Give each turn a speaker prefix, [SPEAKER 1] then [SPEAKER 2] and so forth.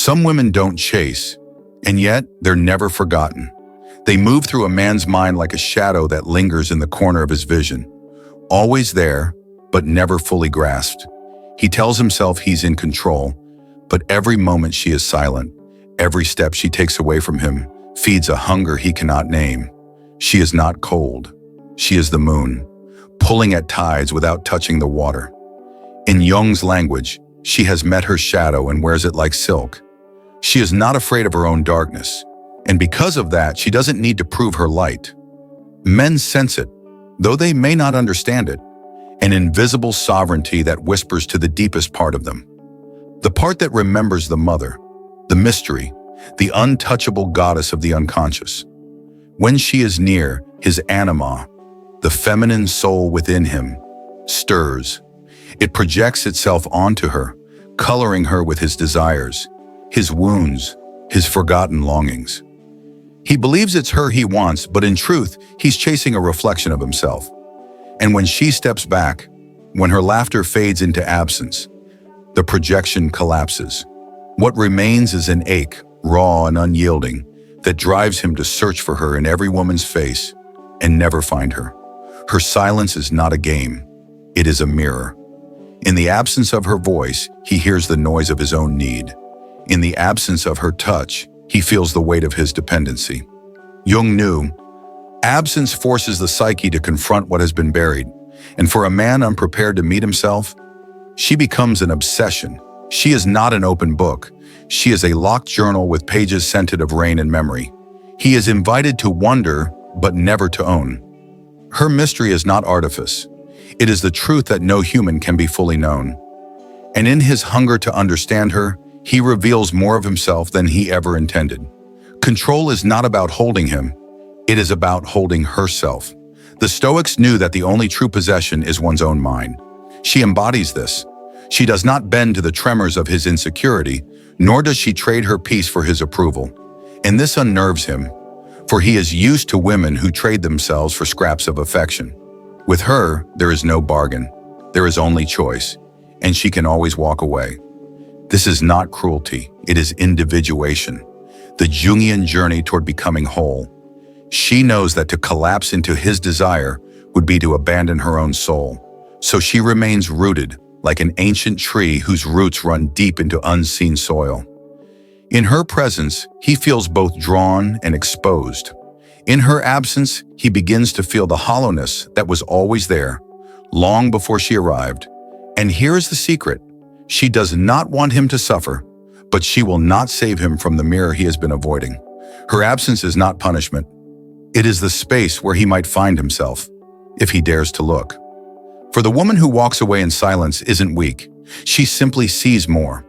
[SPEAKER 1] Some women don't chase, and yet they're never forgotten. They move through a man's mind like a shadow that lingers in the corner of his vision, always there, but never fully grasped. He tells himself he's in control, but every moment she is silent, every step she takes away from him feeds a hunger he cannot name. She is not cold. She is the moon, pulling at tides without touching the water. In Jung's language, she has met her shadow and wears it like silk. She is not afraid of her own darkness, and because of that, she doesn't need to prove her light. Men sense it, though they may not understand it, an invisible sovereignty that whispers to the deepest part of them. The part that remembers the mother, the mystery, the untouchable goddess of the unconscious. When she is near, his anima, the feminine soul within him, stirs. It projects itself onto her, coloring her with his desires, his wounds, his forgotten longings. He believes it's her he wants, but in truth, he's chasing a reflection of himself. And when she steps back, when her laughter fades into absence, the projection collapses. What remains is an ache, raw and unyielding, that drives him to search for her in every woman's face and never find her. Her silence is not a game. It is a mirror. In the absence of her voice, he hears the noise of his own need. In the absence of her touch, he feels the weight of his dependency. Jung knew, absence forces the psyche to confront what has been buried, and for a man unprepared to meet himself, she becomes an obsession. She is not an open book. She is a locked journal with pages scented of rain and memory. He is invited to wonder, but never to own. Her mystery is not artifice. It is the truth that no human can be fully known. And in his hunger to understand her, he reveals more of himself than he ever intended. Control is not about holding him. It is about holding herself. The Stoics knew that the only true possession is one's own mind. She embodies this. She does not bend to the tremors of his insecurity, nor does she trade her peace for his approval. And this unnerves him, for he is used to women who trade themselves for scraps of affection. With her, there is no bargain. There is only choice, and she can always walk away. This is not cruelty, it is individuation, the Jungian journey toward becoming whole. She knows that to collapse into his desire would be to abandon her own soul, so she remains rooted, like an ancient tree whose roots run deep into unseen soil. In her presence, he feels both drawn and exposed. In her absence, he begins to feel the hollowness that was always there, long before she arrived. And here is the secret. She does not want him to suffer, but she will not save him from the mirror he has been avoiding. Her absence is not punishment. It is the space where he might find himself, if he dares to look. For the woman who walks away in silence isn't weak. She simply sees more.